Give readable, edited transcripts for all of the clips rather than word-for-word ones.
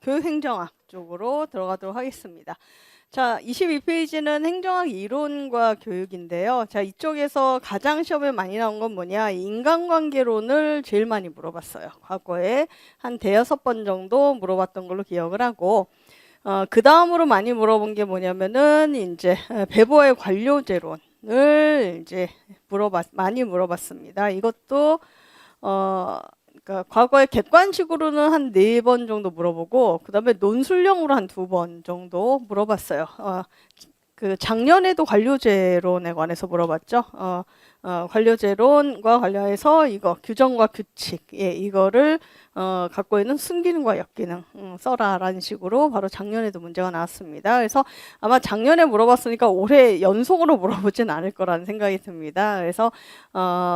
교육행정학 쪽으로 들어가도록 하겠습니다. 자, 22페이지는 행정학 이론과 교육인데요. 자, 이쪽에서 가장 시험에 많이 나온 건 뭐냐? 인간관계론을 제일 많이 물어봤어요. 과거에 한 대여섯 번 정도 물어봤던 걸로 기억을 하고, 그 다음으로 많이 물어본 게 뭐냐면은 이제 배보의 관료제론을 이제 많이 물어봤습니다. 이것도 그러니까 과거에 객관식으로는 한 4번 정도 물어보고, 그 다음에 논술형으로 한 2번 정도 물어봤어요. 그 작년에도 관료제론에 관해서 물어봤죠. 관료제론과 관련해서 이거 규정과 규칙, 이거를 갖고 있는 순기능과 역기능 써라라는 식으로 바로 작년에도 문제가 나왔습니다. 그래서 아마 작년에 물어봤으니까 올해 연속으로 물어보진 않을 거라는 생각이 듭니다. 그래서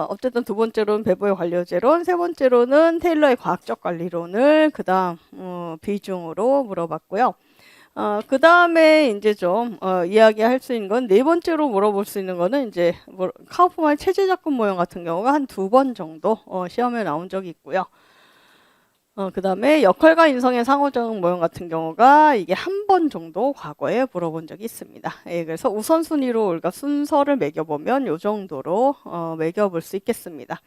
어쨌든 두 번째로는 배보의 관료제론, 세 번째로는 테일러의 과학적 관리론을 그다음 비중으로 물어봤고요. 그 다음에 이제 좀 이야기할 수 있는 건 네 번째로 물어볼 수 있는 거는 이제 카우프만 체제 작품 모형 같은 경우가 한 2번 정도 시험에 나온 적이 있고요. 그 다음에 역할과 인성의 상호작용 모형 같은 경우가 이게 한 번 정도 과거에 물어본 적이 있습니다. 그래서 우선순위로 우리가 순서를 매겨보면 이 정도로 매겨볼 수 있겠습니다.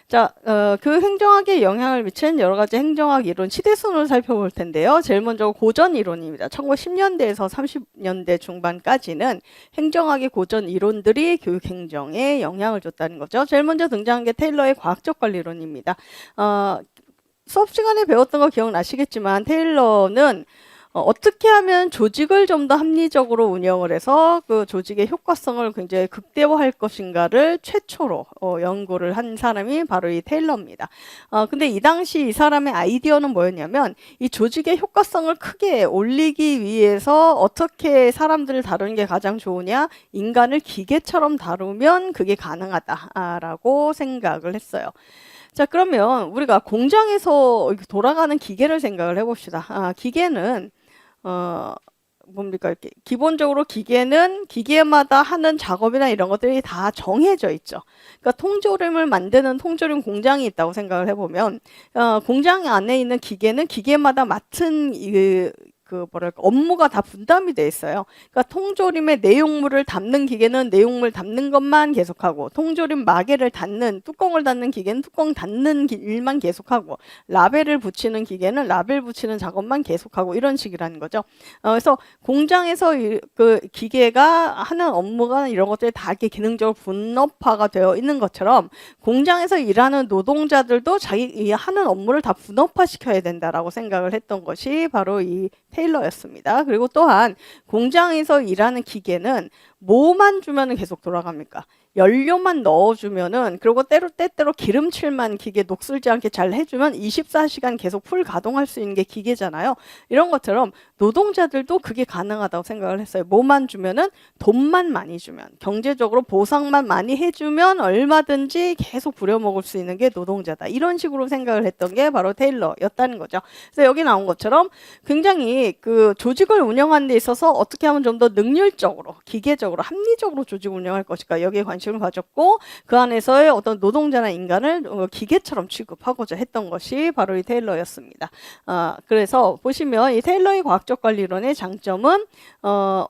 자, 그 행정학에 영향을 미친 여러 가지 행정학 이론 시대순으로 살펴볼 텐데요. 제일 먼저 고전 이론입니다. 1910년대에서 30년대 중반까지는 행정학의 고전 이론들이 교육 행정에 영향을 줬다는 거죠. 제일 먼저 등장한 게 테일러의 과학적 관리론입니다. 수업 시간에 배웠던 거 기억나시겠지만 테일러는 어떻게 하면 조직을 좀 더 합리적으로 운영을 해서 그 조직의 효과성을 굉장히 극대화할 것인가를 최초로 연구를 한 사람이 바로 이 테일러입니다. 근데 이 당시 이 사람의 아이디어는 뭐였냐면 이 조직의 효과성을 크게 올리기 위해서 어떻게 사람들을 다루는 게 가장 좋으냐? 인간을 기계처럼 다루면 그게 가능하다라고 생각을 했어요. 자, 그러면 우리가 공장에서 돌아가는 기계를 생각을 해봅시다. 기계는 뭡니까? 이렇게 기본적으로 기계는 기계마다 하는 작업이나 이런 것들이 다 정해져 있죠. 그러니까 통조림을 만드는 통조림 공장이 있다고 생각을 해보면 공장 안에 있는 기계는 기계마다 맡은 업무가 다 분담이 돼 있어요. 그러니까 통조림의 내용물을 담는 기계는 내용물 담는 것만 계속하고, 통조림 마개를 닫는, 뚜껑을 닫는 기계는 뚜껑 닫는 일만 계속하고, 라벨을 붙이는 기계는 라벨 붙이는 작업만 계속하고, 이런 식이라는 거죠. 그래서 공장에서 그 기계가 하는 업무가 이런 것들이 다 이렇게 기능적으로 분업화가 되어 있는 것처럼, 공장에서 일하는 노동자들도 자기 하는 업무를 다 분업화시켜야 된다라고 생각을 했던 것이 바로 이 테일러였습니다. 그리고 또한 공장에서 일하는 기계는 뭐만 주면은 계속 돌아갑니까? 연료만 넣어주면은, 그리고 때때로 기름칠만 기계 녹슬지 않게 잘 해주면 24시간 계속 풀 가동할 수 있는 게 기계잖아요. 이런 것처럼 노동자들도 그게 가능하다고 생각을 했어요. 뭐만 주면은, 돈만 많이 주면, 경제적으로 보상만 많이 해주면 얼마든지 계속 부려먹을 수 있는 게 노동자다. 이런 식으로 생각을 했던 게 바로 테일러였다는 거죠. 그래서 여기 나온 것처럼 굉장히 그 조직을 운영하는 데 있어서 어떻게 하면 좀 더 능률적으로, 기계적으로, 합리적으로 조직을 운영할 것일까, 여기에 관심을 가졌고, 그 안에서의 어떤 노동자나 인간을 기계처럼 취급하고자 했던 것이 바로 이 테일러였습니다. 그래서 보시면 이 테일러의 과학적 관리론의 장점은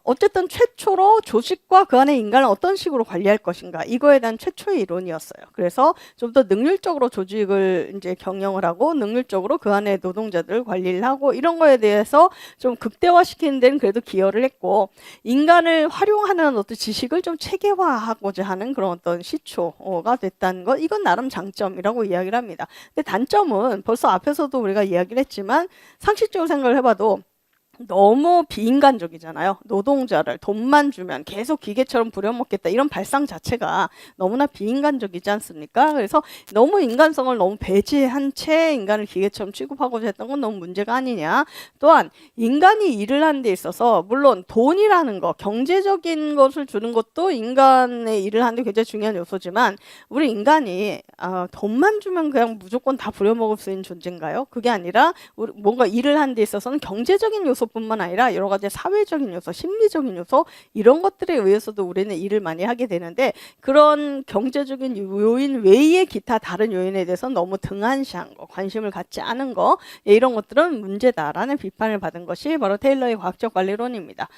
어쨌든 최초로 조직과 그 안에 인간을 어떤 식으로 관리할 것인가, 이거에 대한 최초의 이론이었어요. 그래서 좀 더 능률적으로 조직을 이제 경영을 하고, 능률적으로 그 안에 노동자들 관리를 하고, 이런 거에 대해서 좀 극대화시키는 데는 그래도 기여를 했고, 인간을 활용하는 어떤 지식을 좀 체계화하고자 하는 그런 어떤 시초가 됐다는 것, 이건 나름 장점이라고 이야기를 합니다. 근데 단점은 벌써 앞에서도 우리가 이야기를 했지만, 상식적으로 생각을 해봐도 너무 비인간적이잖아요. 노동자를 돈만 주면 계속 기계처럼 부려먹겠다, 이런 발상 자체가 너무나 비인간적이지 않습니까? 그래서 너무 인간성을 너무 배제한 채 인간을 기계처럼 취급하고자 했던 건 너무 문제가 아니냐. 또한 인간이 일을 하는 데 있어서 물론 돈이라는 거, 경제적인 것을 주는 것도 인간의 일을 하는 데 굉장히 중요한 요소지만, 우리 인간이 돈만 주면 그냥 무조건 다 부려먹을 수 있는 존재인가요? 그게 아니라 우리 뭔가 일을 하는 데 있어서는 경제적인 요소 요소뿐만 아니라 여러 가지 사회적인 요소, 심리적인 요소 이런 것들에 의해서도 우리는 일을 많이 하게 되는데 그런 경제적인 요인 외의 기타 다른 요인에 대해서 너무 등한시한 거, 관심을 갖지 않은 거 이런 것들은 문제다라는 비판을 받은 것이 바로 테일러의 과학적 관리론입니다.